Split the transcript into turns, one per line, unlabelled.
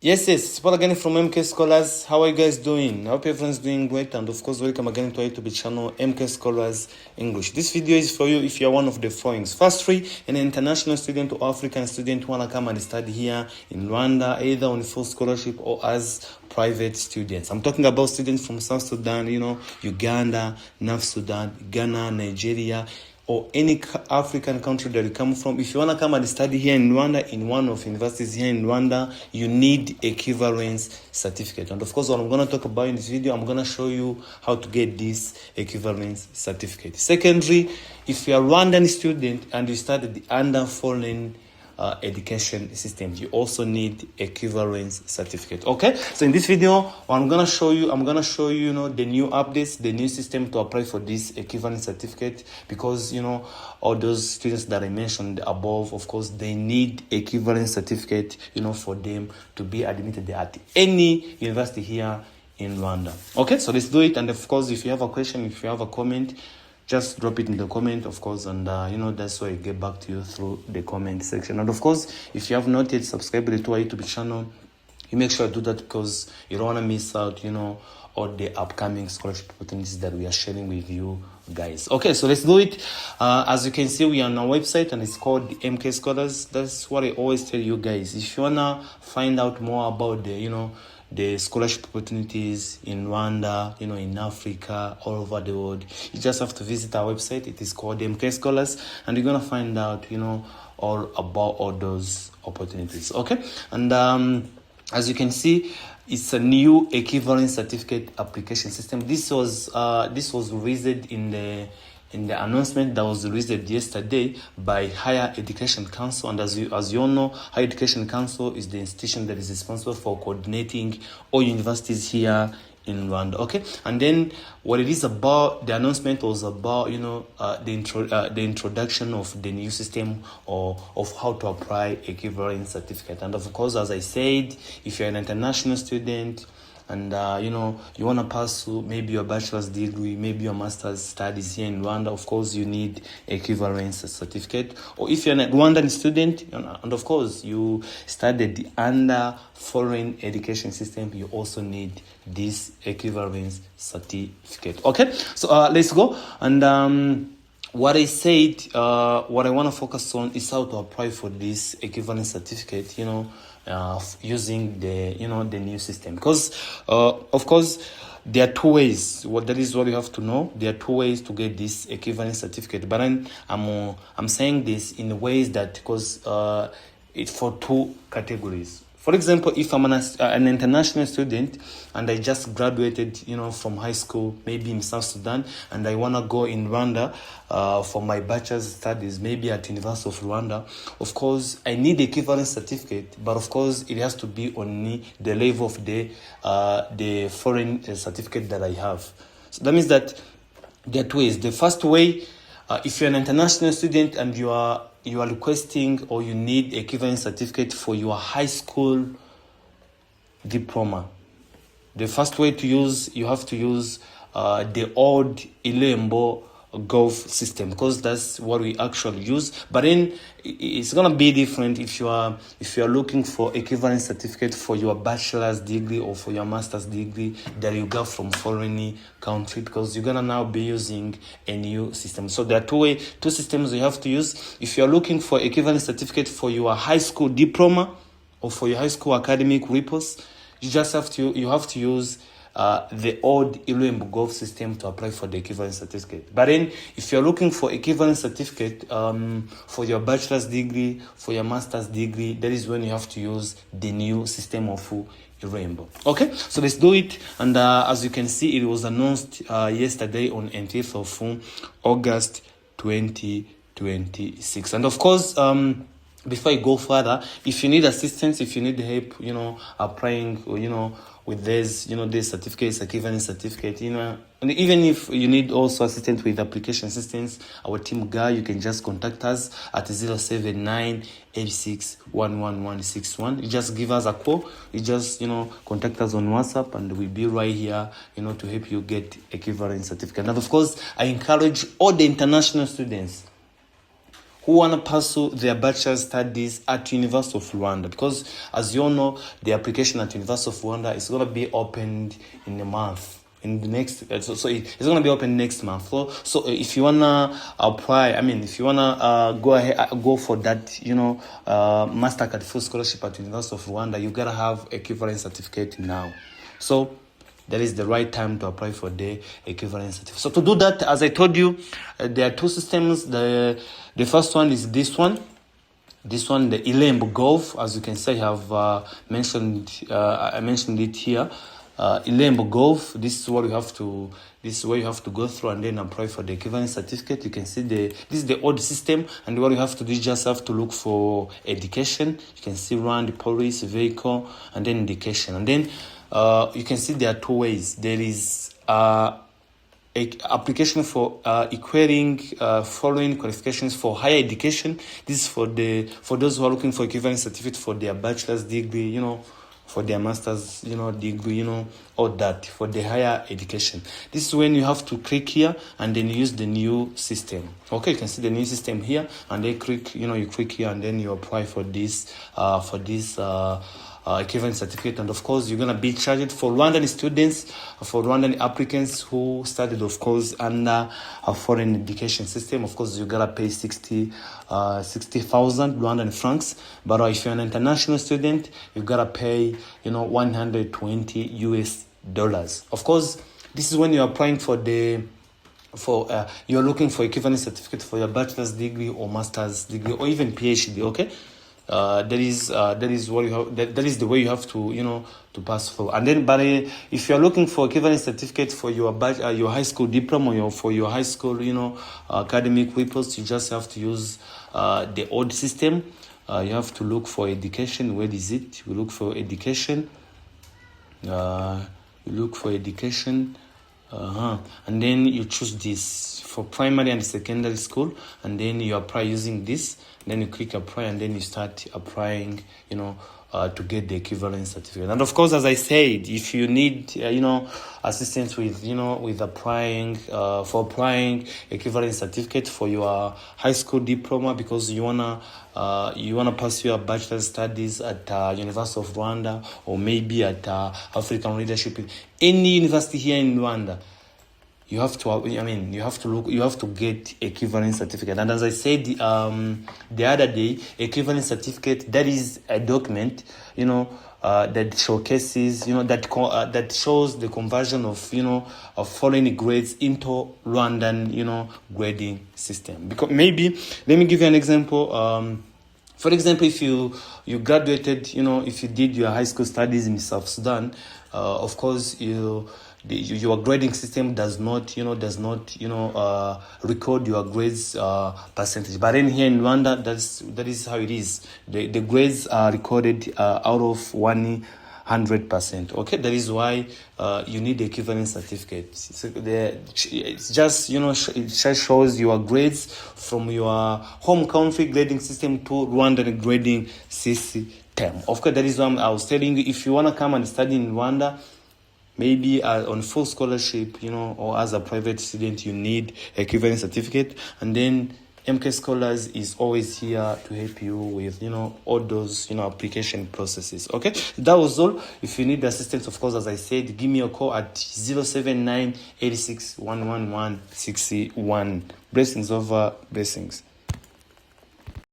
Yes, Paul again from MK Scholars. How are you guys doing? I hope everyone's doing great, and of course, welcome again to our YouTube channel, MK Scholars English. This video is for you if you're one of the following. Firstly, an international student or African student who wanna come and study here in Rwanda, either on full scholarship or as private students. I'm talking about students from South Sudan, Uganda, North Sudan, Ghana, Nigeria, or any African country that you come from. If you want to come and study here in Rwanda, in one of universities here in Rwanda, you need equivalence certificate. And of course, what I'm going to talk about in this video, I'm going to show you how to get this equivalence certificate. Secondly, if you're a Rwandan student and you study the under foreign education system, you also need equivalence certificate. Okay, so in this video what I'm gonna show you, the new updates, the new system to apply for this equivalence certificate, because all those students that I mentioned above, of course, they need equivalence certificate for them to be admitted at any university here in Rwanda. Okay, so let's do it. And of course, if you have a question, if you have a comment, just drop it in the comment, of course, and that's why I get back to you through the comment section. And of course, if you have not yet subscribed to our YouTube channel, you make sure to do that, because you don't want to miss out all the upcoming scholarship opportunities that we are sharing with you guys. Okay, so let's do it. As you can see, we are on our website and it's called the MK Scholars. That's what I always tell you guys. If you wanna find out more about the scholarship opportunities in Rwanda, in Africa, all over the world, you just have to visit our website. It is called MK Scholars, and you're gonna find out all about all those opportunities. Okay, and as you can see, it's a new equivalence certificate application system. This was released in the announcement that was released yesterday by Higher Education Council. And as you all know, Higher Education Council is the institution that is responsible for coordinating all universities here in Rwanda. Okay, and then what it is about, the announcement was about the introduction of the new system, or of how to apply equivalence certificate. And of course, as I said, if you're an international student and you want to pursue maybe your bachelor's degree, maybe your master's studies here in Rwanda, of course you need equivalence certificate. Or if you're a Rwandan student and of course you studied the under foreign education system, you also need this equivalence certificate. Okay, so let's go. And what I said, what I want to focus on is how to apply for this equivalence certificate, using the new system. Because of course there are two ways. That is what you have to know. There are two ways to get this equivalence certificate. But I'm saying this in ways that, because it's for two categories. For example, if I'm an international student and I just graduated, from high school, maybe in South Sudan, and I want to go in Rwanda for my bachelor's studies, maybe at University of Rwanda, of course, I need equivalence certificate, but of course, it has to be on the level of the foreign certificate that I have. So that means that there are two ways. The first way, if you're an international student and you are requesting, or you need equivalence certificate for your high school diploma, the first way to use, you have to use the old Ilembo Gov system, because that's what we actually use. But then it's gonna be different if you are looking for equivalence certificate for your bachelor's degree or for your master's degree that you got from foreign country, because you're gonna now be using a new system. So there are two systems you have to use. If you're looking for equivalence certificate for your high school diploma or for your high school academic reports, you have to use the old Iluembu Gov system to apply for the equivalence certificate. But then if you're looking for equivalence certificate for your bachelor's degree, for your master's degree, that is when you have to use the new system of Iluembu. Okay, so let's do it. And as you can see, it was announced yesterday on 20th of August 2026. And of course, before I go further, if you need assistance, if you need help, applying, with this, this certificates, equivalence certificate, and even if you need also assistance with application assistance, our team guy, you can just contact us at 07986111161. You just give us a call. You just, contact us on WhatsApp, and we'll be right here, to help you get equivalence certificate. And of course, I encourage all the international students who want to pursue their bachelor's studies at University of Rwanda, because as you all know, the application at University of Rwanda is going to be opened in a month. In the next, so it's going to be open next month. So if you wanna apply, if you wanna go ahead, go for that, Mastercard full scholarship at University of Rwanda, you gotta have equivalent certificate now. So that is the right time to apply for the equivalent certificate. So to do that, as I told you, there are two systems. The first one is this one. This one, the Ilembo Gov, as you can see, I have mentioned it here. Ilembo Gov. This is where you have to go through and then apply for the equivalent certificate. You can see this is the old system, and what you have to do is just have to look for education. You can see Rwanda police, vehicle, and then education. And then you can see there are two ways. There is application for equating following qualifications for higher education. This is for those who are looking for equivalent certificate for their bachelor's degree, for their master's, degree, all that, for the higher education. This is when you have to click here and then use the new system. Okay, you can see the new system here, and then you click here and then you apply for this equivalent certificate. And of course, you're going to be charged for Rwandan students, for Rwandan applicants who studied, of course, under a foreign education system. Of course, you got to pay 60,000 Rwandan francs. But if you're an international student, you got to pay, 120 US dollars. Of course, this is when you're applying you're looking for equivalent certificate for your bachelor's degree or master's degree or even PhD. Okay. That is what you have. That is the way you have to to pass through. And then, but if you are looking for equivalent certificate for your high school diploma or for your high school academic reports, you just have to use the old system. You have to look for education. Where is it? You look for education. And then you choose this for primary and secondary school, and then you apply using this. Then you click apply, and then you start applying, to get the equivalent certificate. And of course, as I said, if you need, assistance with applying equivalent certificate for your high school diploma, because you wanna pursue your bachelor's studies at University of Rwanda, or maybe at African Leadership, any university here in Rwanda, you have to get equivalent certificate. And as I said the other day, equivalent certificate, that is a document, that showcases, that shows the conversion of foreign grades into Rwandan, grading system. Because maybe, let me give you an example. For example, if you graduated, if you did your high school studies in South Sudan, of course, your grading system does not record your grades percentage. But in here in Rwanda, that is how it is. The grades are recorded out of 100%. Okay, that is why you need the equivalent certificate. It's just it just shows your grades from your home country grading system to Rwandan grading system. Of course, that is why I was telling you, if you want to come and study in Rwanda, maybe on full scholarship, or as a private student, you need equivalent certificate. And then MK Scholars is always here to help you with, all those, application processes. Okay, that was all. If you need assistance, of course, as I said, give me a call at 079 86 111 61. Blessings over blessings.